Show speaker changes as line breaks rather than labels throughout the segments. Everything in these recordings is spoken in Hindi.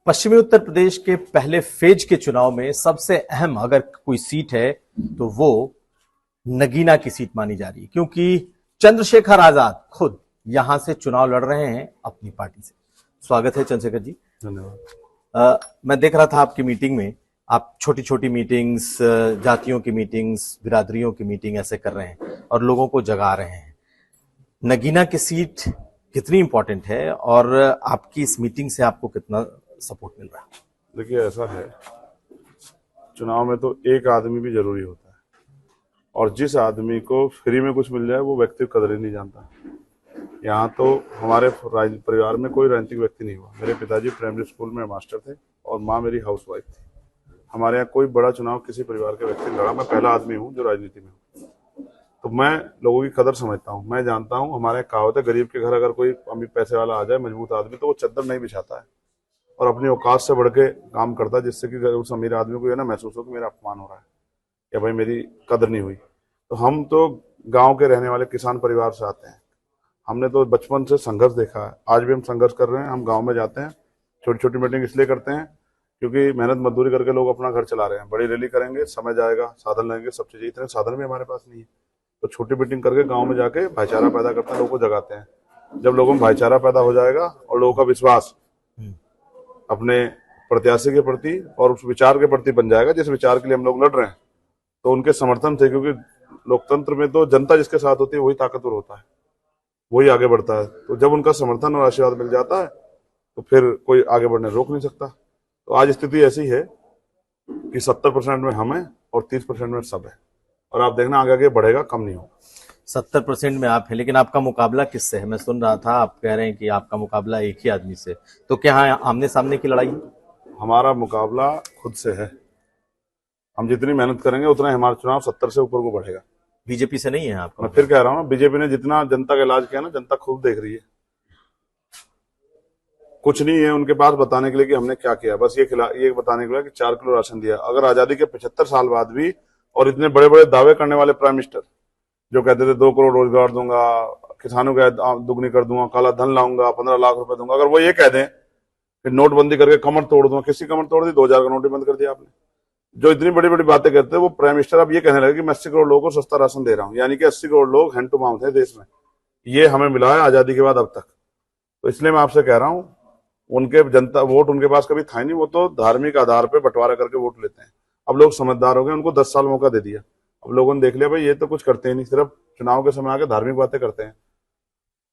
पश्चिमी उत्तर प्रदेश के पहले फेज के चुनाव में सबसे अहम अगर कोई सीट है तो वो नगीना की सीट मानी जा रही है, क्योंकि चंद्रशेखर आजाद खुद यहां से चुनाव लड़ रहे हैं अपनी पार्टी से। स्वागत है चंद्रशेखर जी।
धन्यवाद।
मैं देख रहा था आपकी मीटिंग में, आप छोटी छोटी मीटिंग्स, जातियों की मीटिंग्स, बिरादरियों की मीटिंग ऐसे कर रहे हैं और लोगों को जगा रहे हैं। नगीना की सीट कितनी इंपॉर्टेंट है और आपकी इस मीटिंग से आपको कितना सपोर्ट मिल रहा है?
देखिए, ऐसा है, चुनाव में तो एक आदमी भी जरूरी होता है और जिस आदमी को फ्री में कुछ मिल जाए वो व्यक्ति कदर ही नहीं जानता। यहाँ तो हमारे परिवार में कोई राजनीतिक व्यक्ति नहीं हुआ। मेरे पिताजी प्राइमरी स्कूल में मास्टर थे और माँ मेरी हाउसवाइफ थी। हमारे यहाँ कोई बड़ा चुनाव किसी परिवार के व्यक्ति ने लड़ा। मैं पहला आदमी हूँ जो राजनीति में हूँ, तो मैं लोगों की कदर समझता हूँ। मैं जानता हूँ, हमारे कहावत है, गरीब के घर अगर कोई अमीर पैसे वाला आ जाए, मजबूत आदमी, तो वो चद्दर नहीं बिछाता है और अपनी औकात से बढ़ के काम करता है, जिससे कि उस अमीर आदमी को ये ना महसूस हो कि मेरा अपमान हो रहा है या भाई मेरी कदर नहीं हुई। तो हम तो गांव के रहने वाले किसान परिवार से आते हैं। हमने तो बचपन से संघर्ष देखा है, आज भी हम संघर्ष कर रहे हैं। हम गांव में जाते हैं, छोटी छोटी मीटिंग इसलिए करते हैं क्योंकि मेहनत मजदूरी करके लोग अपना घर चला रहे हैं। बड़ी रैली करेंगे, समय जाएगा, साधन लगेंगे, सब चीजें, इतने साधन भी हमारे पास नहीं है। तो छोटी मीटिंग करके गाँव में जाके भाईचारा पैदा करते हैं, लोगों को जगाते हैं। जब लोगों में भाईचारा पैदा हो जाएगा और लोगों का विश्वास अपने प्रत्याशी के प्रति और उस विचार के प्रति बन जाएगा जिस विचार के लिए हम लोग लड़ रहे हैं, तो उनके समर्थन से, क्योंकि लोकतंत्र में तो जनता जिसके साथ होती है वही ताकतवर होता है, वही आगे बढ़ता है। तो जब उनका समर्थन और आशीर्वाद मिल जाता है तो फिर कोई आगे बढ़ने रोक नहीं सकता। तो आज स्थिति ऐसी है कि 70% में हम हैं और 30% में सब है, और आप देखना आगे आगे बढ़ेगा, कम नहीं होगा।
70% में आप हैं, लेकिन आपका मुकाबला किससे है? मैं सुन रहा था आप कह रहे हैं कि आपका मुकाबला एक ही आदमी से, तो क्या आमने सामने की लड़ाई है?
हमारा मुकाबला खुद से है। हम जितनी मेहनत करेंगे उतना हमारा चुनाव 70 से ऊपर को बढ़ेगा।
बीजेपी से नहीं है आपका?
मैं फिर कह रहा हूँ ना, बीजेपी ने जितना जनता का इलाज किया ना, जनता खुद देख रही है। कुछ नहीं है उनके पास बताने के लिए कि हमने क्या किया, बस ये बताने के लिए कि 4 किलो राशन दिया। अगर आजादी के 75 साल बाद भी, और इतने बड़े बड़े दावे करने वाले प्राइम मिनिस्टर जो कहते थे 2 करोड़ रोजगार दूंगा, किसानों की दुगनी कर दूंगा, काला धन लाऊंगा, 15 लाख रुपए दूंगा, अगर वो ये कह दें कि नोटबंदी करके कमर तोड़ दूंगा, किसी कमर तोड़ दी? 2000 का नोट बंद कर दिया आपने। जो इतनी बड़ी बड़ी बातें करते हैं वो प्राइम मिनिस्टर अब ये कहने लगे कि मैं 80 करोड़ लोगों को सस्ता राशन दे रहा हूं, यानी कि 80 करोड़ लोग हैंड टू माउथ है देश में। ये हमें मिला है आजादी के बाद अब तक। तो इसलिए मैं आपसे कह रहा हूं, उनके जनता वोट उनके पास कभी था ही नहीं। वो तो धार्मिक आधार पर बंटवारा करके वोट लेते हैं। अब लोग समझदार हो गए, उनको 10 साल मौका दे दिया। अब लोगों ने देख लिया भाई ये तो कुछ करते ही नहीं, सिर्फ चुनाव के समय आके धार्मिक बातें करते हैं,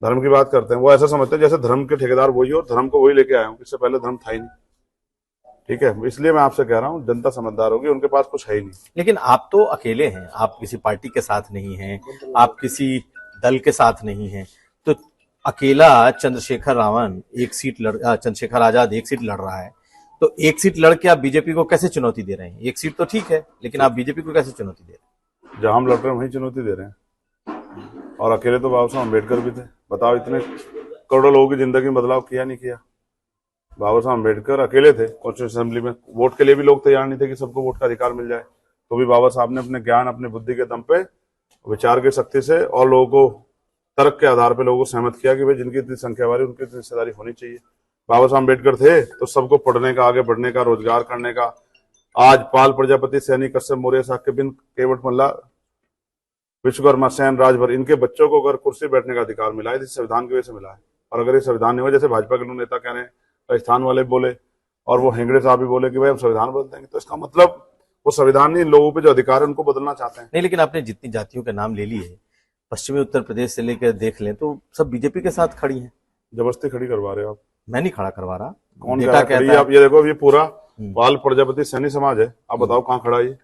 धर्म की बात करते हैं। वो ऐसा समझते हैं जैसे धर्म के ठेकेदार वही हो और धर्म को वही लेके आया हूं, इससे पहले धर्म था ही नहीं। ठीक है, इसलिए मैं आपसे कह रहा हूं, जनता समझदार होगी, उनके पास कुछ है ही नहीं।
लेकिन आप तो अकेले हैं, आप किसी पार्टी के साथ नहीं हैं, आप किसी दल के साथ नहीं हैं, तो अकेला चंद्रशेखर आजाद एक सीट लड़ रहा है, तो एक सीट लड़ के आप बीजेपी को कैसे चुनौती दे रहे हैं? एक सीट तो ठीक है, लेकिन आप बीजेपी को कैसे चुनौती दे रहे हैं?
जहां हम लड़ रहे हैं वहीं चुनौती दे रहे हैं। और अकेले तो बाबा साहब अम्बेडकर भी थे। बताओ, इतने करोड़ों लोगों की जिंदगी में बदलाव किया नहीं किया? बाबा साहब अम्बेडकर अकेले थे कॉन्स्टिट्यूशन असेंबली में। वोट के लिए भी लोग तैयार नहीं थे कि सबको वोट का अधिकार मिल जाए, तो भी बाबा साहब ने अपने ज्ञान, अपनी बुद्धि के दम पे, विचार की शक्ति से और लोगों को तर्क के आधार पर लोगों को सहमत किया कि भाई जिनकी इतनी संख्या वाली उनकी इतनी हिस्सेदारी होनी चाहिए। बाबा साहब अम्बेडकर थे तो सबको पढ़ने का, आगे बढ़ने का, रोजगार करने का। आज पाल प्रजापति, सैनी, कश्यप, मौर्य, साक्य, बिंद, केवट मल्ला, विश्वकर्मा, सैन, राजभर, इनके बच्चों को अगर कुर्सी बैठने का अधिकार मिला है तो संविधान की वजह से मिला है। और अगर ये संविधान नहीं हुआ, जैसे भाजपा के लोग नेता कह रहे हैं, राजस्थान वाले बोले और वो हेंगड़े साहब भी बोले कि भाई हम संविधान बदल देंगे, तो इसका मतलब वो संविधान नहीं, लोगों पे जो अधिकार है उनको बदलना चाहते हैं।
नहीं, लेकिन आपने जितनी जातियों के नाम ले लिए, पश्चिमी उत्तर प्रदेश से लेकर देख लें तो सब बीजेपी के साथ खड़ी हैं।
जबरदस्ती खड़ी करवा रहे हो आप।
मैं नहीं खड़ा करवा रहा।
कौन खड़ा है? आप ये देखो, ये पूरा पाल प्रजापति सैनी समाज है। आप बताओ कहाँ खड़ा है?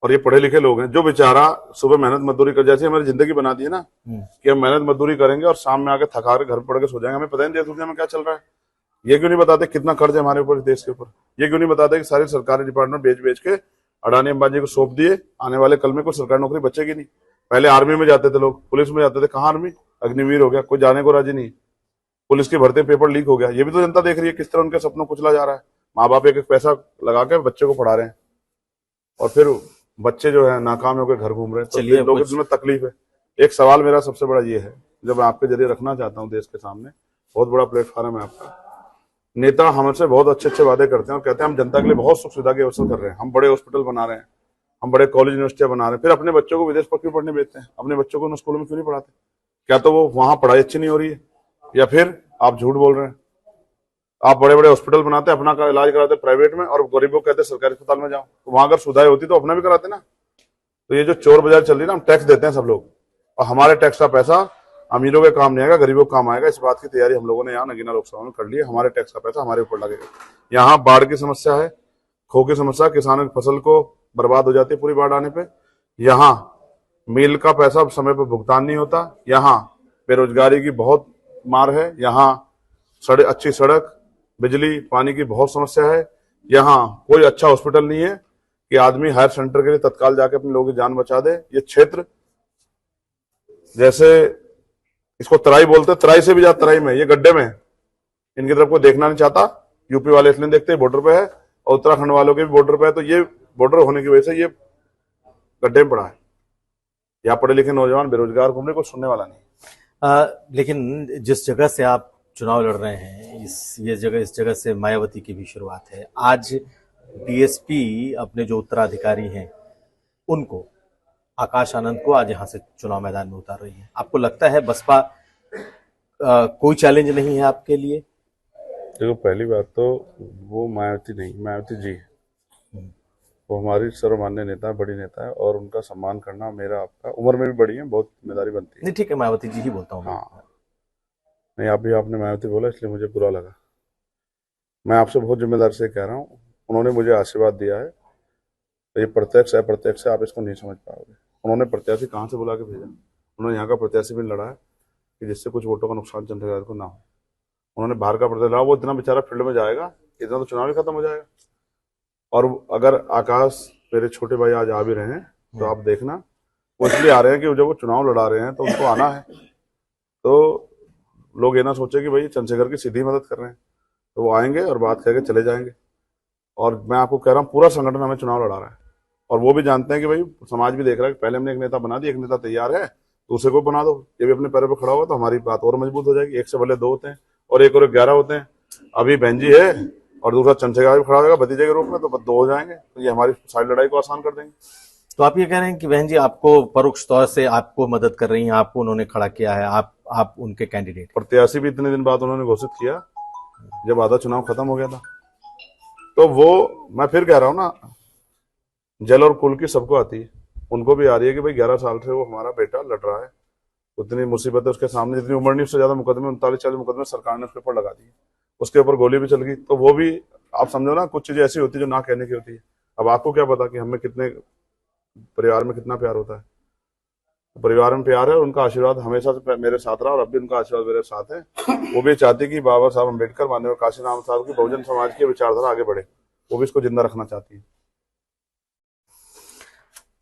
और ये पढ़े लिखे लोग हैं जो बेचारा सुबह मेहनत मजदूरी कर, जैसे हमारी जिंदगी बना दी है ना कि हम मेहनत मजदूरी करेंगे और शाम में आके थका के घर पड़ के सो जाएंगे। हमें पता नहीं देश दुनिया में क्या चल रहा है। ये क्यों नहीं बताते कितना कर्ज है हमारे ऊपर, देश के ऊपर? ये क्यों नहीं बताते कि सारी सरकारी डिपार्टमेंट बेच बेच के अडानी अंबानी को सौंप दिए? आने वाले कल में कोई सरकारी नौकरी बचेगी नहीं। पहले आर्मी में जाते थे लोग, पुलिस में जाते थे, कहाँ आर्मी? अग्निवीर हो गया, कोई जाने को राजी नहीं। पुलिस की भर्ती पेपर लीक हो गया। ये भी तो जनता देख रही है किस तरह उनके सपनों को कुचला जा रहा है। माँ बाप एक एक पैसा लगा के बच्चे को पढ़ा रहे हैं और फिर बच्चे जो है नाकाम होकर घर घूम रहे हैं।
चलिए,
लोगों को जिसमें तकलीफ है। एक सवाल मेरा सबसे बड़ा ये है, जब मैं आपके जरिए रखना चाहता हूँ देश के सामने, बहुत बड़ा प्लेटफॉर्म है आपका, नेता हमसे बहुत अच्छे अच्छे वादे करते हैं और कहते हैं हम जनता के लिए बहुत सुख सुविधा के अवसर कर रहे हैं, हम बड़े हॉस्पिटल बना रहे हैं, हम बड़े कॉलेज यूनिवर्सिटियां बना रहे हैं, फिर अपने बच्चों को विदेश पर क्यों पढ़ने भेजते हैं, अपने बच्चों को उन स्कूलों में क्यों नहीं पढ़ाते? क्या तो वो वहां पढ़ाई अच्छी नहीं हो रही है, या फिर आप झूठ बोल रहे हैं? आप बड़े बड़े हॉस्पिटल बनाते, अपना इलाज कराते प्राइवेट में, और गरीबों को कहते सरकारी अस्पताल में जाओ। तो वहां अगर सुविधाएं होती तो अपना भी कराते ना। तो ये जो चोर बाजार चल रही है ना, हम टैक्स देते हैं सब लोग, और हमारे टैक्स का पैसा अमीरों के काम नहीं आएगा, गरीबों का काम आएगा। इस बात की तैयारी हम लोगों ने यहाँ नगीना लोकसभा में कर ली है। हमारे टैक्स का पैसा हमारे ऊपर लगेगा। यहाँ बाढ़ की समस्या है, खो की समस्या, किसानों की फसल को बर्बाद हो जाती है पूरी बाढ़ आने पे। यहाँ मिल का पैसा समय पर भुगतान नहीं होता। यहाँ बेरोजगारी की बहुत मार है। यहाँ अच्छी सड़क, बिजली, पानी की बहुत समस्या है। यहाँ कोई अच्छा हॉस्पिटल नहीं है कि आदमी हायर सेंटर के लिए तत्काल जाके अपने लोगों की जान बचा दे। ये क्षेत्र जैसे इसको तराई बोलते, तराई से भी ज्यादा तराई में, ये गड्ढे में, इनकी तरफ कोई देखना नहीं चाहता। यूपी वाले इसलिए देखते बॉर्डर पे है, और उत्तराखंड वालों के भी बॉर्डर पे है, तो ये बॉर्डर होने की वजह से ये गड्ढे में पड़ा है। यहाँ पढ़े लिखे नौजवान बेरोजगार घूमने को सुनने वाला नहीं।
लेकिन जिस जगह से आप चुनाव लड़ रहे हैं, इस जगह से मायावती की भी शुरुआत है। आज बीएसपी अपने जो उत्तराधिकारी हैं उनको, आकाश आनंद को, आज यहाँ से चुनाव मैदान में उतार रही है। आपको लगता है बसपा कोई चैलेंज नहीं है आपके लिए?
देखो, पहली बात तो वो मायावती नहीं, मायावती जी है। वो हमारी सर्वमान्य नेता है, बड़ी नेता है, और उनका सम्मान करना मेरा आपका, उम्र में भी बड़ी है, बहुत जिम्मेदारी बनती है।
नहीं, ठीक है, मायावती जी ही बोलता हूँ।
हाँ, नहीं, आपने मायावती बोला इसलिए मुझे बुरा लगा। मैं आपसे बहुत जिम्मेदारी से कह रहा हूँ, उन्होंने मुझे आशीर्वाद दिया है, तो ये प्रत्यक्ष अप्रत्यक्ष है, आप इसको नहीं समझ पाओगे। उन्होंने प्रत्याशी कहाँ से बुला के भेजा? उन्होंने यहाँ का प्रत्याशी भी लड़ा है कि जिससे कुछ वोटों का नुकसान जनता को ना हो। उन्होंने बाहर का प्रत्याशी लड़ा, वो इतना बेचारा फील्ड में जाएगा, इतना तो चुनाव ही खत्म हो जाएगा। और अगर आकाश, मेरे छोटे भाई आज आ भी रहे हैं, तो आप देखना, वो इसलिए आ रहे हैं कि जब वो चुनाव लड़ा रहे हैं तो उनको आना है। तो लोग ये ना सोचे कि भाई चंद्रशेखर की सीधी मदद कर रहे हैं, तो वो आएंगे और बात कह के चले जाएंगे। और मैं आपको कह रहा हूँ, पूरा संगठन हमें चुनाव लड़ा रहा है, और वो भी जानते हैं कि भाई समाज भी देख रहा है कि पहले हमने एक नेता बना दिया, एक नेता तैयार है, दूसरे को बना दो। ये भी अपने पैरों पर खड़ा हुआ तो हमारी बात और मजबूत हो जाएगी। एक से भले 2 होते हैं, और एक 11 होते हैं। अभी बहन जी है और दूसरा चंद्रशेखर भी खड़ा होगा भतीजे के रूप में, तो 2 हो जाएंगे। तो ये हमारी सारी लड़ाई को आसान कर देंगे।
तो आप ये कह रहे हैं कि बहन जी आपको परोक्ष तौर से आपको मदद कर रही हैं, आपको उन्होंने खड़ा किया है, आप उनके कैंडिडेट।
प्रत्याशी भी इतने दिन बाद उन्होंने घोषित किया, जब आधा चुनाव खत्म हो गया था। तो वो, मैं फिर कह रहा हूँ ना, जल और कुल की सबको आती है, उनको भी आ रही है कि भाई 11 साल से वो हमारा बेटा लड़ रहा है, उतनी मुसीबत है उसके सामने, जितनी उम्र नहीं, उससे ज्यादा मुकदमे, 39-40 मुकदमे सरकार ने उसके ऊपर लगा दिए, उसके ऊपर गोली भी चल गई। तो वो भी, आप समझो ना, कुछ चीजें ऐसी होती है जो ना कहने की होती है। अब आपको क्या पता कि हमें कितने, परिवार में कितना प्यार होता है। परिवार में प्यार है, उनका आशीर्वाद हमेशा से मेरे साथ रहा, और अब भी उनका आशीर्वाद मेरे साथ है। वो भी चाहती कि बाबा साहब अम्बेडकर, माननीय काशीराम साहब की बहुजन समाज की विचारधारा आगे बढ़े, वो भी इसको जिंदा रखना चाहती है।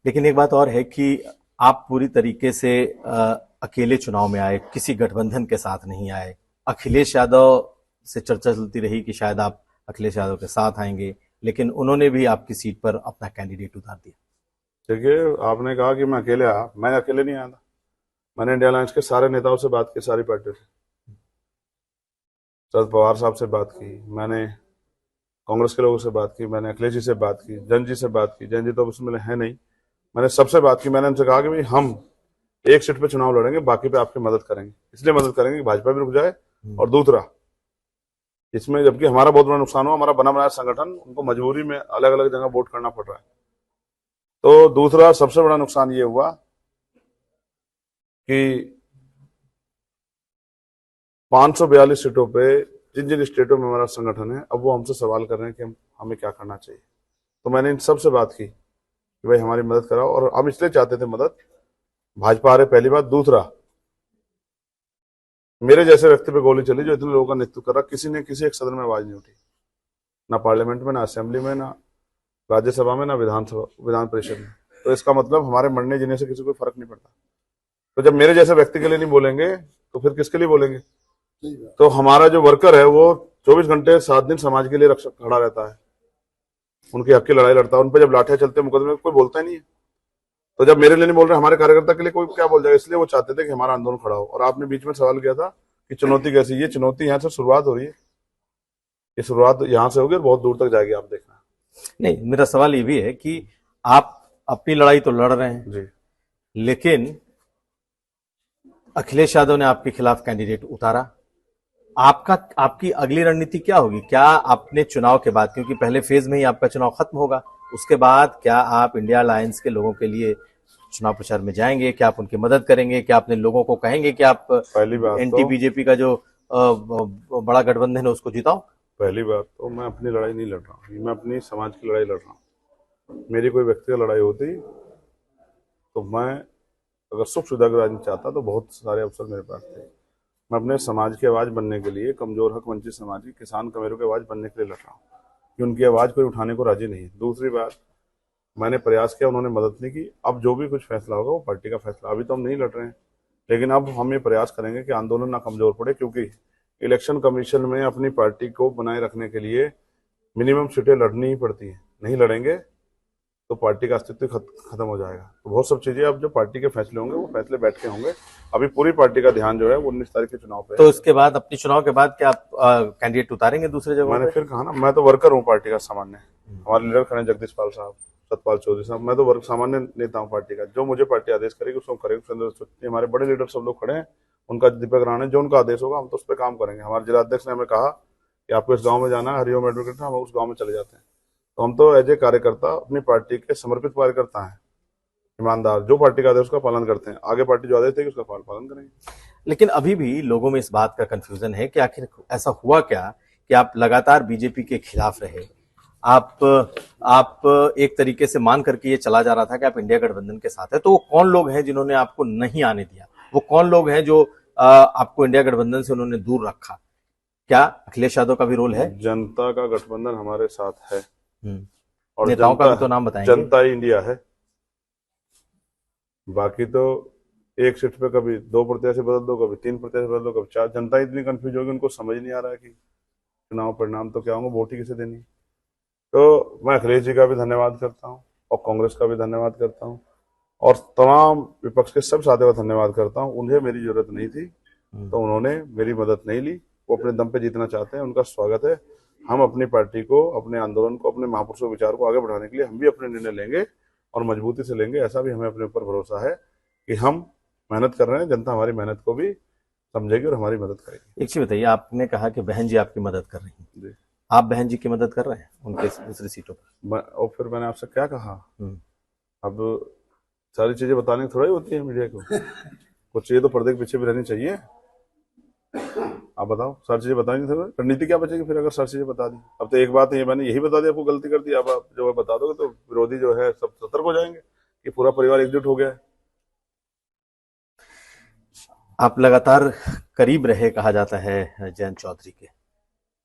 लेकिन एक बात और है कि आप पूरी तरीके से अकेले चुनाव में आए, किसी गठबंधन के साथ नहीं आए। अखिलेश यादव से चर्चा चलती रही कि शायद आप अखिलेश यादव के साथ आएंगे, लेकिन उन्होंने भी आपकी सीट पर अपना कैंडिडेट उतार दिया।
देखिए, आपने कहा कि मैं अकेले आया, मैं अकेले नहीं आया था। मैंने इंडिया अलायंस के सारे नेताओं से बात की, सारी पार्टियों से, शरद पवार साहब से बात की, मैंने कांग्रेस के लोगों से बात की, मैंने अखिलेश जी से बात की, जैन जी से बात की। जैन जी तो उसमें है नहीं, मैंने सबसे बात की। मैंने उनसे कहा कि भाई हम एक सीट पे चुनाव लड़ेंगे, बाकी पे आपकी मदद करेंगे। इसलिए मदद करेंगे कि भाजपा भी रुक जाए, और दूसरा इसमें जबकि हमारा बहुत बड़ा नुकसान हुआ, हमारा बना बनाया संगठन, उनको मजबूरी में अलग अलग जगह वोट करना पड़ रहा है। तो दूसरा सबसे बड़ा नुकसान ये हुआ कि 542 सीटों पे, जिन जिन स्टेटों में हमारा संगठन है, अब वो हमसे सवाल कर रहे हैं कि हमें क्या करना चाहिए। तो मैंने इन सबसे बात की कि भाई हमारी मदद कराओ, और हम इसलिए चाहते थे मदद, भाजपा आ रहे, पहली बात। दूसरा, मेरे जैसे व्यक्ति पे गोली चली जो इतने लोगों का नेतृत्व कर रहा, किसी ने किसी एक सदन में आवाज नहीं उठी, ना पार्लियामेंट में, ना असेंबली में, ना राज्यसभा में, ना विधान परिषद में। तो इसका मतलब हमारे मरने जीने से किसी को फर्क नहीं पड़ता। तो जब मेरे जैसे व्यक्ति के लिए नहीं बोलेंगे तो फिर किसके लिए बोलेंगे? तो हमारा जो वर्कर है वो 24 घंटे 7 दिन समाज के लिए रक्षक खड़ा रहता है, उनके हक की लड़ाई लड़ता है। उन पर जब लाठियां चलते मुकदमे, कोई बोलता ही नहीं है। तो जब मेरे लिए नहीं बोल रहे, हमारे कार्यकर्ता के लिए कोई क्या बोल जाएगा? इसलिए वो चाहते थे कि हमारा आंदोलन खड़ा हो। और आपने बीच में सवाल किया था कि चुनौती कैसी? ये चुनौती यहाँ से शुरुआत हो रही है। ये शुरुआत यहाँ से होगी और बहुत दूर तक जाएगी, आप देखना।
नहीं, मेरा सवाल ये भी है कि आप अपनी लड़ाई तो लड़ रहे हैं,
जी।
लेकिन अखिलेश यादव ने आपके खिलाफ कैंडिडेट उतारा। आपकी अगली रणनीति क्या होगी? क्या आपने चुनाव के बाद, क्योंकि पहले फेज में ही आपका चुनाव खत्म होगा, उसके बाद क्या आप इंडिया अलायंस के लोगों के लिए चुनाव प्रचार में जाएंगे? क्या आप उनकी मदद करेंगे? क्या अपने लोगों को कहेंगे कि आप
पहली बात
एंटी
तो
बीजेपी का जो बड़ा गठबंधन है उसको जिताओ?
पहली बात तो मैं अपनी लड़ाई नहीं लड़ रहा हूँ, मैं अपनी समाज की लड़ाई लड़ रहा हूँ। मेरी कोई व्यक्तिगत लड़ाई होती तो मैं अगर सुख सुविधा की राजनीति चाहता तो बहुत सारे अवसर मेरे पास थे। मैं अपने समाज की आवाज़ बनने के लिए, कमजोर हक वंचित समाज की किसान कमेरों की आवाज़ बनने के लिए लड़ रहा हूँ कि उनकी आवाज़ कोई उठाने को राजी नहीं है। दूसरी बात, मैंने प्रयास किया, उन्होंने मदद नहीं की। अब जो भी कुछ फैसला होगा वो पार्टी का फैसला, अभी तो हम नहीं लड़ रहे हैं, लेकिन अब हम ये प्रयास करेंगे कि आंदोलन ना कमजोर पड़े, क्योंकि इलेक्शन कमीशन में अपनी पार्टी को बनाए रखने के लिए मिनिमम सीटें लड़नी ही पड़ती है। नहीं लड़ेंगे तो पार्टी का अस्तित्व खत्म हो जाएगा। तो बहुत सब चीजें अब जो पार्टी के फैसले होंगे वो फैसले बैठ के होंगे। अभी पूरी पार्टी का ध्यान जो है वो 19 तारीख के चुनाव पे
तो
है।
इसके बाद, अपने चुनाव के बाद, क्या आप कैंडिडेट उतारेंगे दूसरे जगहों
मैंने
पे?
फिर कहा ना, मैं तो वर्कर हूँ पार्टी का सामान्य। हमारे लीडर खड़े जगदीश पाल साहब, सतपाल चौधरी साहब, मैं तो वर्ग सामान्य नेता हूँ पार्टी का। जो मुझे पार्टी आदेश करेगी उसको करेंगे। हमारे बड़े लीडर सब लोग खड़े हैं, उनका दीपक राणा, जो उनका आदेश होगा हम तो उस पर काम करेंगे। हमारे जिलाध्यक्ष ने हमें कहा कि आपको इस गाँव में जाना है, हरिओम एडवोकेट, हम उस गाँव में चले जाते हैं। तो हम तो एज ए कार्यकर्ता अपनी पार्टी के समर्पित कार्यकर्ता हैं, ईमानदार, जो पार्टी का आदेश उसका पालन करते हैं। आगे पार्टी जो आदेश देगी उसका पालन करेंगे।
लेकिन अभी भी लोगों में इस बात का कंफ्यूजन है कि आखिर ऐसा हुआ क्या कि आप लगातार बीजेपी के खिलाफ रहे। आप एक तरीके से मान करके ये चला जा रहा था कि आप इंडिया गठबंधन के साथ है, तो वो कौन लोग हैं जिन्होंने आपको नहीं आने दिया? वो कौन लोग हैं जो आपको इंडिया गठबंधन से उन्होंने दूर रखा? क्या अखिलेश यादव का भी रोल है?
जनता का गठबंधन हमारे साथ है और
नेताओं का भी तो नाम बताएंगे।
जनता ही इंडिया है। बाकी तो एक सीट पे कभी 2 प्रत्याशी बदल दो, कभी 3 प्रत्याशी बदल दो, कभी 4। जनता इतनी कंफ्यूज होगी, उनको समझ नहीं आ रहा है कि चुनाव परिणाम तो क्या होंगे, वोट ही किसे देनी। तो मैं अखिलेश जी का भी धन्यवाद करता हूँ और कांग्रेस का भी धन्यवाद करता हूँ और तमाम विपक्ष के सब साथियों का धन्यवाद करता हूँ। उन्हें मेरी जरूरत नहीं थी तो उन्होंने मेरी मदद नहीं ली। वो अपने दम पे जीतना चाहते हैं, उनका स्वागत है। हम अपनी पार्टी को, अपने आंदोलन को, अपने महापुरुषों के विचार को आगे बढ़ाने के लिए हम भी अपने निर्णय लेंगे और मजबूती से लेंगे। ऐसा भी हमें अपने ऊपर भरोसा है कि हम मेहनत कर रहे हैं, जनता हमारी मेहनत को भी समझेगी और हमारी मदद करेगी।
एक चीज बताइए, आपने कहा कि बहन जी आपकी मदद कर रही हैं,
जी।
आप बहन जी की मदद कर रहे हैं उनके दूसरी सीटों पर?
और फिर मैंने आपसे क्या कहा, अब सारी चीजें बताने की थोड़ा ही होती है मीडिया को। कुछ चीजें तो पर्दे के पीछे भी रहनी चाहिए। आप बताओ, सारी चीजें बताएंगे तो रणनीति क्या बचेगी फिर, अगर सारी चीजें बता दी। अब तो एक बात है, मैंने यही बता दिया, आपको गलती कर दी। अब आप जो है बता दोगे तो विरोधी जो है सब सतर्क हो जाएंगे कि पूरा परिवार एकजुट हो गया है।
आप लगातार करीब रहे, कहा जाता है, जयंत चौधरी के,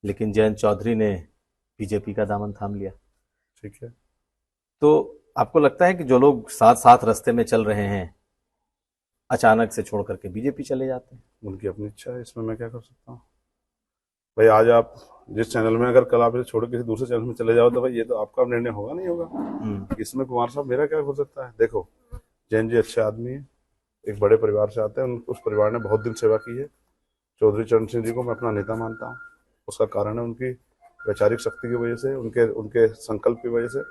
लेकिन जयंत चौधरी ने बीजेपी का दामन थाम लिया।
ठीक है,
तो आपको लगता है कि जो लोग साथ साथ रास्ते में चल रहे हैं अचानक से छोड़ करके बीजेपी चले जाते हैं?
उनकी अपनी इच्छा है, इसमें मैं क्या कर सकता हूँ भाई। आज आप जिस चैनल में, अगर कल आप इसे छोड़ किसी दूसरे चैनल में चले जाओ तो भाई ये तो आपका निर्णय होगा, नहीं होगा। इसमें कुमार साहब मेरा क्या हो सकता है। देखो, जैन जी अच्छे आदमी है, एक बड़े परिवार से आते हैं, उस परिवार ने बहुत दिन सेवा की है। चौधरी चरण सिंह जी को मैं अपना नेता मानता हूँ। उसका कारण है उनकी वैचारिक शक्ति की वजह से, उनके संकल्प की वजह से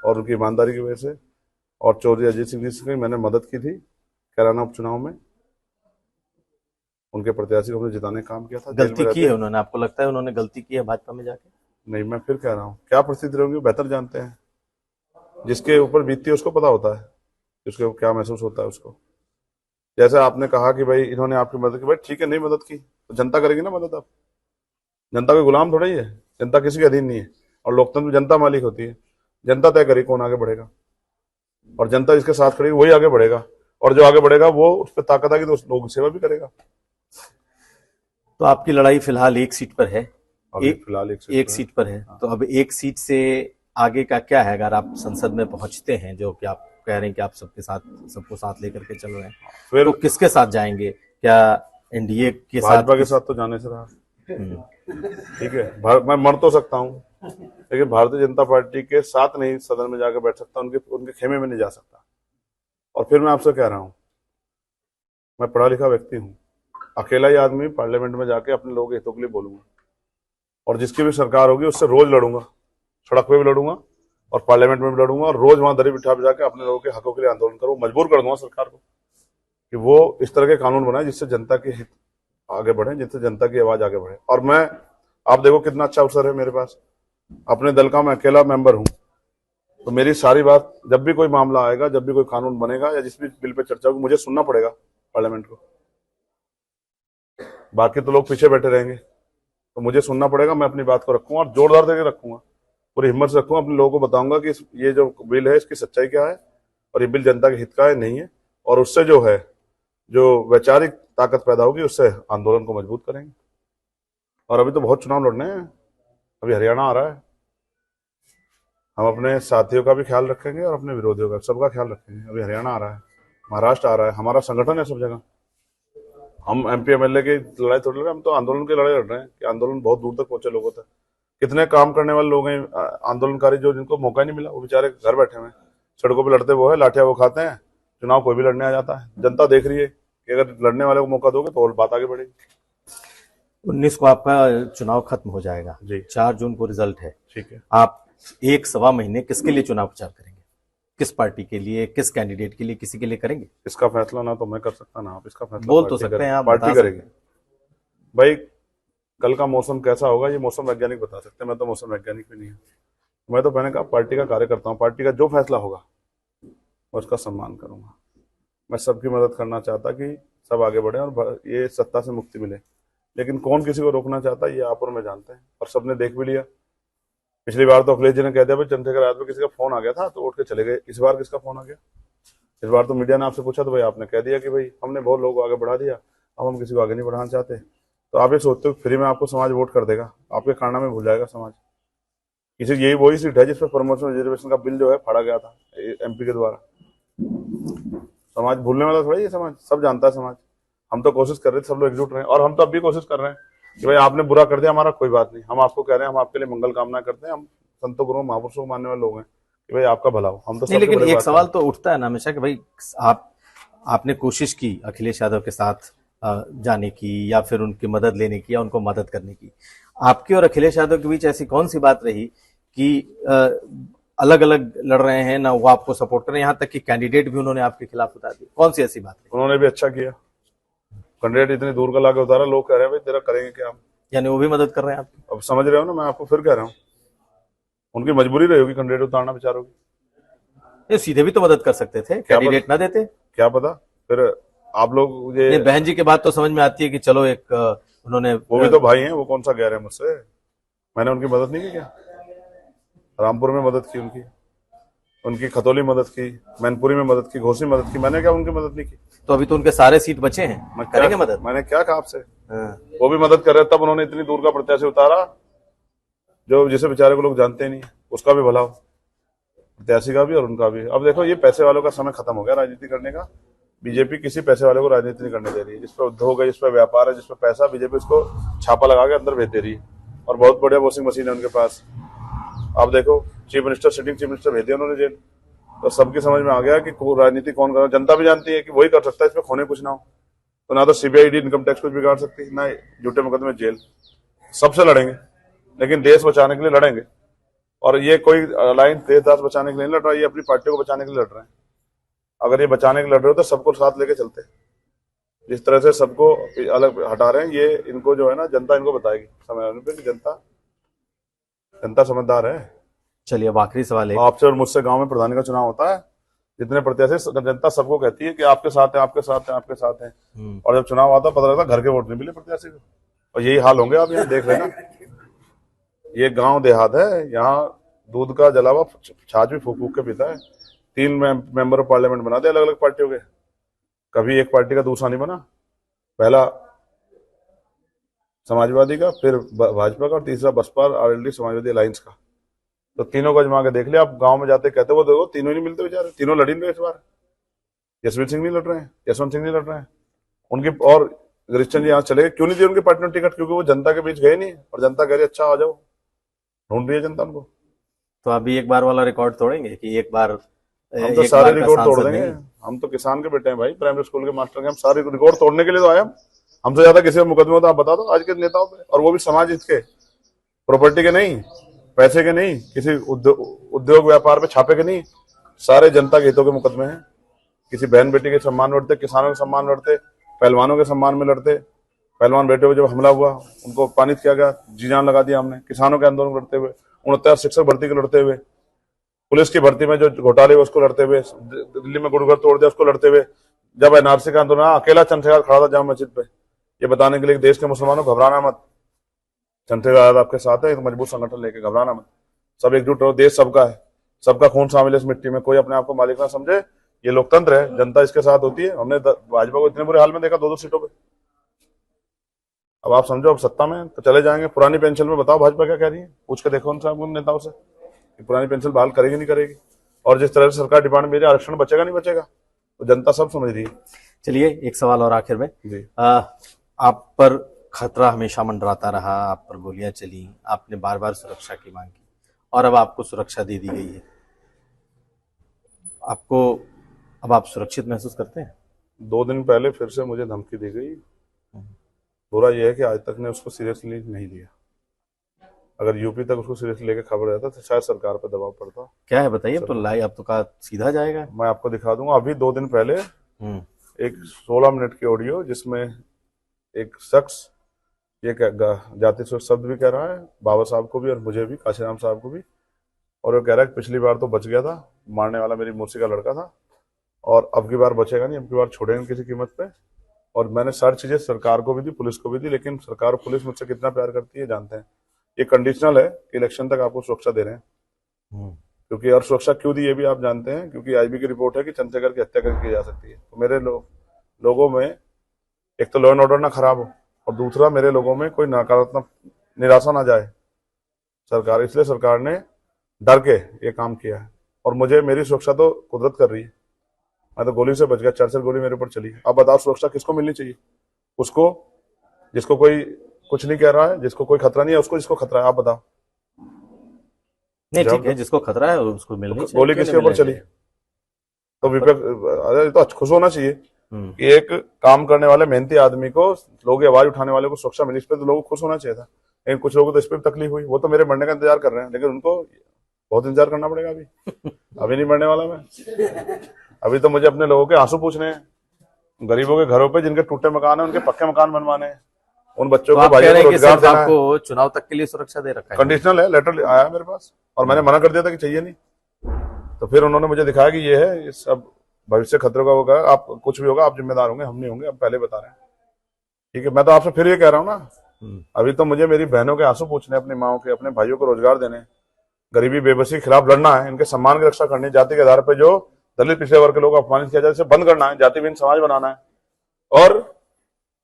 और उनकी ईमानदारी की वजह से। और चौधरी अजीत सिंह जी की मैंने मदद की थी कैराना उपचुनाव में, उनके प्रत्याशी को हमने जिताने का काम किया था।
गलती की है उन्होंने? आपको लगता है उन्होंने गलती की है भाजपा में जाके?
नहीं, मैं फिर कह रहा हूँ, क्या परिस्थिति रहेंगी बेहतर जानते हैं। जिसके ऊपर बीतती है उसको पता होता है उसको क्या महसूस होता है उसको। जैसे आपने कहा कि भाई इन्होंने आपकी मदद की, भाई ठीक है, नहीं मदद की तो जनता करेगी ना मदद। आप जनता के गुलाम थोड़ा ही है, जनता किसी के अधीन नहीं है और लोकतंत्र में जनता मालिक होती है। जनता तय करेगी कौन आगे बढ़ेगा और जनता जिसके साथ खड़ी वही आगे बढ़ेगा और जो आगे बढ़ेगा वो उस पर ताकत आएगी तो उस लोगों की सेवा भी करेगा।
तो आपकी लड़ाई फिलहाल एक सीट पर है?
फिलहाल
एक सीट पर है। तो अब एक सीट से आगे का क्या है? अगर आप संसद में पहुंचते हैं, जो कि आप कह रहे हैं कि आप सबको साथ लेकर के चल रहे हैं,
फिर
तो किसके साथ जाएंगे? क्या एनडीए के साथ?
भाजपा के साथ तो जाने से रहा। ठीक है, मैं मर तो सकता हूँ लेकिन भारतीय जनता पार्टी के साथ नहीं सदन में जाकर बैठ सकता, उनके खेमे में नहीं जा सकता। और फिर मैं आपसे कह रहा हूँ, मैं पढ़ा लिखा व्यक्ति हूँ, अकेला ही आदमी पार्लियामेंट में जाके अपने लोगों के हितों के लिए बोलूंगा। और जिसकी भी सरकार होगी उससे रोज लड़ूंगा, सड़क पे भी लड़ूंगा और पार्लियामेंट में भी लड़ूंगा, और रोज वहां दरी बिठा बिठा के अपने लोगों के हकों के लिए आंदोलन करूँ, मजबूर कर दूंगा सरकार को कि वो इस तरह के कानून बनाए जिससे जनता के हित आगे बढ़े, जिससे जनता की आवाज आगे बढ़े। और मैं, आप देखो कितना अच्छा अवसर है मेरे पास, अपने दल का मैं अकेला मेंबर हूं, तो मेरी सारी बात, जब भी कोई मामला आएगा, जब भी कोई कानून बनेगा या जिस भी बिल पे चर्चा होगी, मुझे सुनना पड़ेगा पार्लियामेंट को। बाकी तो लोग पीछे बैठे रहेंगे, तो मुझे सुनना पड़ेगा। मैं अपनी बात को रखूंगा और जोरदार देकर रखूंगा, पूरी हिम्मत से रखूंगा, अपने लोगों को बताऊंगा कि ये जो बिल है इसकी सच्चाई क्या है और ये बिल जनता के हित का है नहीं है, और उससे जो है जो वैचारिक ताकत पैदा होगी उससे आंदोलन को मजबूत करेंगे। और अभी तो बहुत चुनाव लड़ने हैं, अभी हरियाणा आ रहा है, हम अपने साथियों का भी ख्याल रखेंगे और अपने विरोधियों का, सबका ख्याल रखेंगे। अभी हरियाणा आ रहा है, महाराष्ट्र आ रहा है, हमारा संगठन है सब जगह। हम एमपी एमएलए की लड़ाई थोड़ी लड़ रहे हैं, हम तो आंदोलन की लड़ाई लड़ रहे हैं कि आंदोलन बहुत दूर तक पहुंचे लोगों तक। कितने काम करने वाले लोग हैं आंदोलनकारी जो जिनको मौका नहीं मिला, वो बेचारे घर बैठे हुए हैं, सड़कों पर लड़ते वो है, लाठियां वो खाते हैं, चुनाव कोई भी लड़ने आ जाता है। जनता देख रही है कि अगर लड़ने वाले को मौका दोगे तो और बात आगे बढ़ेगी।
19 को आपका चुनाव खत्म हो जाएगा
जी।
4 जून को रिजल्ट है।
ठीक है।
आप 1 सवा महीने किसके लिए चुनाव प्रचार करेंगे? किस पार्टी के लिए, किस कैंडिडेट के लिए, किसी के लिए करेंगे?
इसका फैसला ना तो मैं कर सकता ना आप, इसका फैसला
बोल तो सकते हैं, आप
पार्टी
बता
करेगी। भाई कल का मौसम कैसा होगा ये मौसम वैज्ञानिक बता सकते हैं, मैं तो मौसम वैज्ञानिक भी नहीं हूँ। मैं तो मैंने कहा पार्टी का कार्यकर्ता हूँ, पार्टी का जो फैसला होगा मैं उसका सम्मान करूंगा। मैं सबकी मदद करना चाहता कि सब आगे बढ़े और ये सत्ता से मुक्ति मिले, लेकिन कौन किसी को रोकना चाहता है ये आप और मैं जानते हैं, और सबने देख भी लिया। पिछली बार तो अखिलेश जी ने कह दिया भाई चंद्रशेखर आजाद में किसी का फोन आ गया था तो उठ के चले गए। इस बार किसका फोन आ गया? इस बार तो मीडिया ने आपसे पूछा तो भाई आपने कह दिया कि भाई हमने बहुत लोगों को आगे बढ़ा दिया, अब हम किसी को आगे नहीं बढ़ाना चाहते। तो आप ये सोचते हो फ्री में आपको समाज वोट कर देगा, आपके कारनामे भूल जाएगा समाज। किसी यही वही सीट है जिसपे प्रमोशन रिजर्वेशन का बिल जो है फाड़ा गया था एमपी के द्वारा। समाज भूलने वाला थोड़ा ये समाज, सब जानता है समाज। हम तो कोशिश कर रहे थे, सब लोग एकजुट रहे, और हम तो अब भी कोशिश कर रहे हैं कि भाई आपने बुरा कर दिया, हमारा कोई बात नहीं, हम आपको कह रहे हैं, हम आपके लिए मंगल कामना करते हैं, हम संतों गुरुओं महापुरुषों को मानने वाले लोग हैं कि भाई आपका भला हो। हम तो
नहीं, लेकिन एक सवाल तो उठता है ना हमेशा कि भाई आपने कोशिश की अखिलेश यादव के साथ जाने की या फिर उनकी मदद लेने की या उनको मदद करने की। आपकी और अखिलेश यादव के बीच ऐसी कौन सी बात रही कि अलग अलग लड़ रहे हैं ना, वो आपको सपोर्ट कर रहे हैं, यहाँ तक कि कैंडिडेट भी उन्होंने आपके खिलाफ उतार दी? कौन सी ऐसी बात रही?
उन्होंने भी अच्छा किया, कैंडिडेट इतनी दूर का लाके उतारा, लोग कह रहे हैं भाई तेरा करेंगे क्या हम।
यानी वो भी मदद कर रहे हैं आपकी?
अब समझ रहे हो ना, मैं आपको फिर कह रहा हूँ उनकी मजबूरी रही होगी कैंडिडेट उतारना बेचारों की।
ये सीधे भी तो मदद कर सकते थे, कैंडिडेट ना देते?
क्या पता, फिर आप लोग ये
बहन जी की बात तो समझ में आती है कि चलो एक उन्होंने,
वो भी तो भाई हैं, वो कौन सा गैर है मुझसे? मैंने उनकी मदद नहीं की क्या? रामपुर में मदद की उनकी खतौली मदद की, मैनपुरी में मदद की, घोसी मदद की, मैंने क्या उनकी मदद नहीं की?
तो अभी तो उनके सारे सीट बचे हैं, करेंगे मदद?
मैंने क्या कहा आपसे? वो भी मदद कर रहे, तब उन्होंने इतनी दूर का प्रत्याशी उतारा जो जिसे बेचारे को लोग जानते ही नहीं, उसका भी भला हो, प्रत्याशी का भी और उनका भी। अब देखो ये पैसे वालों का समय खत्म हो गया राजनीति करने का। बीजेपी किसी पैसे वाले को राजनीति नहीं करने दे रही है। जिस पर उद्योग है, जिस पर व्यापार है, जिस पर पैसा, बीजेपी उसको छापा लगा के अंदर भेज दे रही है, और बहुत बढ़िया वॉशिंग मशीन है उनके पास। आप देखो chief minister, sitting chief minister भेज दिया उन्होंने जेल। तो सबकी समझ में आ गया कि राजनीति कौन कर रहा है। जनता भी जानती है कि वही कर सकता है, इसमें खोने कुछ ना हो। तो ना तो सीबीआई इनकम टैक्स कुछ बिगाड़ सकती है, ना झूठे मुकदमे जेल। सबसे लड़ेंगे, लेकिन देश बचाने के लिए लड़ेंगे। और ये कोई अलायंस देश बचाने के लिए लड़ रहा है, ये अपनी पार्टी को बचाने के लिए लड़ रहे हैं। अगर ये बचाने के लिए लड़ रहे हो तो सबको साथ लेके चलते। जिस तरह से सबको अलग हटा रहे हैं, ये इनको जो है ना जनता इनको बताएगी समय आने पे कि जनता समझदार है।
चलिए अब आखिरी सवाल है
आपसे और मुझसे गांव में प्रधानी का चुनाव होता है, जितने प्रत्याशी जनता सबको कहती है कि आपके साथ है, आपके साथ है, आपके साथ है। और जब चुनाव आता पता लगता घर के वोट नहीं मिले प्रत्याशी को। और यही हाल होंगे, आप यहाँ देख लेना। ये गांव देहात है, यहाँ दूध का जलावा छाछ भी फूक फूक के पीता है। 3 मेंबर ऑफ पार्लियामेंट बना दे अलग अलग पार्टियों के, कभी एक पार्टी का दूसरा नहीं बना। पहला समाजवादी का, फिर भाजपा का, और तीसरा बसपा आरएलडी समाजवादी अलायंस का। तो तीनों को जमा के देख लिया। आप गांव में जाते कहते वो देखो तीनों ही नहीं मिलते बेचारे, तीनों लड़ नहीं रहे इस बार। जसवीर सिंह नहीं लड़ रहे हैं, यशवंत सिंह नहीं लड़ रहे हैं उनकी, और गिरीश जी यहाँ चले गए। क्यों नहीं दी उनकी पार्टी ने टिकट? क्योंकि वो जनता के बीच गए नहीं, और जनता कह रही अच्छा आ जाओ, ढूंढ रही है जनता उनको।
तो अभी एक बार वाला रिकॉर्ड तोड़ेंगे कि एक बार?
हम तो सारे रिकॉर्ड तोड़ देंगे। हम तो किसान के बेटे हैं भाई, प्राइमरी स्कूल के मास्टर के। हम सारे रिकॉर्ड तोड़ने के लिए तो आए। हमसे ज्यादा किसी का मुकदमा तो आप बता दो आज के नेताओं पे, और वो भी समाज हित के। प्रॉपर्टी के नहीं, पैसे के नहीं, किसी उद्योग व्यापार पे छापे के नहीं, सारे जनता के हितों के मुकदमे हैं। किसी बहन बेटी के सम्मान में लड़ते, किसानों के सम्मान में लड़ते, पहलवानों के सम्मान में लड़ते। पहलवान बेटे हुए जब हमला हुआ उनको अपमानित किया गया, जी जान लगा दिया हमने। किसानों के आंदोलन लड़ते हुए, 69 शिक्षक भर्ती के लड़ते हुए, पुलिस की भर्ती में जो घोटाले हुए उसको लड़ते हुए, दिल्ली में गुड़घर तोड़ दिया उसको लड़ते हुए, जब एनआरसी का आंदोलन अकेला चंद्रशेखर खड़ा था जामा मस्जिद पे, ये बताने के लिए देश के मुसलमानों घबराना मत, चंद्रशेखर आपके साथ है, एक मजबूत संगठन लेके घबराना मत, सब एकजुट रहो, देश सबका है, सबका खून शामिल है इस मिट्टी में, कोई अपने आप को मालिक ना समझे, ये लोकतंत्र है, जनता इसके साथ होती है। हमने भाजपा को इतने बुरे हाल में देखा 2-2 सीटों पे। अब आप समझो अब सत्ता में तो चले जाएंगे। पुरानी पेंशन में बताओ भाजपा क्या कह रही है, पूछ के देखो उन नेताओं से कि पुरानी पेंशन बहाल करेगी नहीं करेगी, और जिस तरह से सरकार डिमांड मेरे आरक्षण बचेगा नहीं बचेगा, तो जनता सब समझ रही है।
चलिए एक सवाल और आखिर में,
जी
आप पर खतरा हमेशा मंडराता रहा, आप पर गोलियां चली, आपने बार बार सुरक्षा की मांग की और अब आपको सुरक्षा दे दी गई है, आपको अब आप सुरक्षित महसूस करते हैं?
2 दिन पहले फिर से मुझे धमकी दी गई। बुरा यह है कि आज तक ने उसको सीरियसली नहीं लिया। अगर यूपी तक उसको सीरियसली लेके खबर रहता तो शायद सरकार पर दबाव पड़ता।
क्या है बताइए, अब तो लाई अब तो कहा सीधा जाएगा।
मैं आपको दिखा दूंगा। अभी 2 दिन पहले एक 16 मिनट की ऑडियो जिसमें एक शख्स ये जाति शब्द भी कह रहा है बाबा साहब को भी और मुझे भी, काशीराम साहब को भी, और वो कह रहा है कि पिछली बार तो बच गया था, मारने वाला मेरी मौसी का लड़का था, और अब की बार बचेगा नहीं, अब की बार छोड़ेंगे किसी कीमत पे। और मैंने सारी चीजें सरकार को भी दी, पुलिस को भी दी, लेकिन सरकार और पुलिस मुझसे कितना प्यार करती है जानते हैं। ये कंडीशनल है कि इलेक्शन तक आपको सुरक्षा दे रहे हैं, क्योंकि और सुरक्षा क्यों दी ये भी आप जानते हैं, क्योंकि आईबी की रिपोर्ट है कि चंद्रशेखर की हत्या करके की जा सकती है। तो मेरे लोगों में एक तो लॉ एंड ऑर्डर ना खराब हो, और दूसरा मेरे लोगों में कोई नकारात्मक निराशा ना जाए सरकार, इसलिए सरकार ने डर के ये काम किया है। और मुझे मेरी सुरक्षा तो कुदरत कर रही है, मैं तो गोली से बच गया, 4 गोली मेरे ऊपर चली। अब बताओ सुरक्षा किसको मिलनी चाहिए? उसको जिसको कोई कुछ नहीं कह रहा है, जिसको कोई खतरा नहीं है, उसको जिसको खतरा है, आप बताओ।
नहीं ठीक है, जिसको खतरा है उसको मिलनी चाहिए।
गोली किसके ऊपर चली? तो विपक्ष तो खुश होना चाहिए कि एक काम करने वाले मेहनती आदमी को, लोग आवाज उठाने वाले को सुरक्षा मिली, इस पर तो लोगों को खुश होना चाहिए था। लेकिन कुछ लोगों को तो इस पर तकलीफ हुई, वो तो मेरे मरने का इंतजार कर रहे हैं, लेकिन उनको बहुत इंतजार करना पड़ेगा। अभी नहीं मरने वाला मैं। अभी तो मुझे अपने लोगों के आंसू पूछने हैं, गरीबों के घरों पे जिनके टूटे मकान है उनके पक्के मकान बनवाने हैं, उन बच्चों को भाइयों को रोजगार देना है।
आपको चुनाव तक के लिए सुरक्षा दे रखा है,
कंडीशनल है, लेटर आया मेरे पास और मैंने मना कर दिया था कि चाहिए नहीं। तो फिर उन्होंने मुझे दिखाया कि ये है, ये सब भविष्य खतरों का होगा, आप कुछ भी होगा आप जिम्मेदार होंगे, हम नहीं होंगे, अब पहले बता रहे हैं। ठीक है, मैं तो आपसे फिर ये कह रहा हूँ ना, अभी तो मुझे मेरी बहनों के आंसू पूछने, अपनी माओ के, अपने भाइयों को रोजगार देने, गरीबी बेबसी के खिलाफ लड़ना है, इनके सम्मान की रक्षा करनी है, जाति के आधार पर जो दलित पिछड़े वर्ग के लोग अपमानित किया जाए इसे बंद करना है, जातिहीन समाज बनाना है। और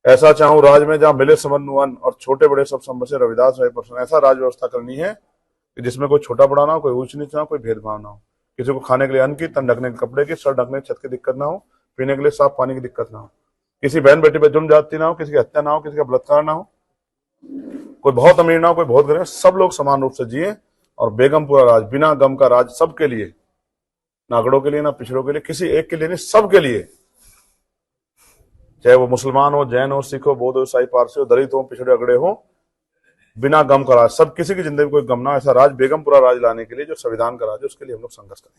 ऐसा चाहूं राज में जहां मिले समन्वयन और छोटे बड़े सब संबसे रविदास राय पर्सन, ऐसा राज व्यवस्था करनी है कि जिसमें कोई छोटा बड़ा ना हो, कोई ऊंच नीच ना हो, कोई भेदभाव ना हो, किसी को खाने के लिए अन्न की, तन ढकने के कपड़े की, सर ढकने की छत की दिक्कत ना हो, पीने के लिए साफ पानी की दिक्कत ना हो, किसी बहन बेटी पे जुर्म जाती ना हो, किसी की हत्या ना हो, किसी का बलात्कार ना हो, कोई बहुत अमीर ना हो, कोई बहुत गरीब, सब लोग समान रूप से जिए। और बेगमपुरा राज, बिना गम का राज, सबके लिए, ना अगड़ों के लिए ना पिछड़ों के लिए, किसी एक के लिए नहीं, सबके लिए, चाहे वो मुसलमान हो, जैन हो, सिख हो, बौद्ध हो, ईसाई, पारसी हो, दलित हो, पिछड़े अगड़े हो, बिना गम का राज, सब किसी की जिंदगी में कोई गम ना, ऐसा राज बेगमपुरा राज लाने के लिए जो संविधान का राज है उसके लिए हम लोग संघर्ष करें।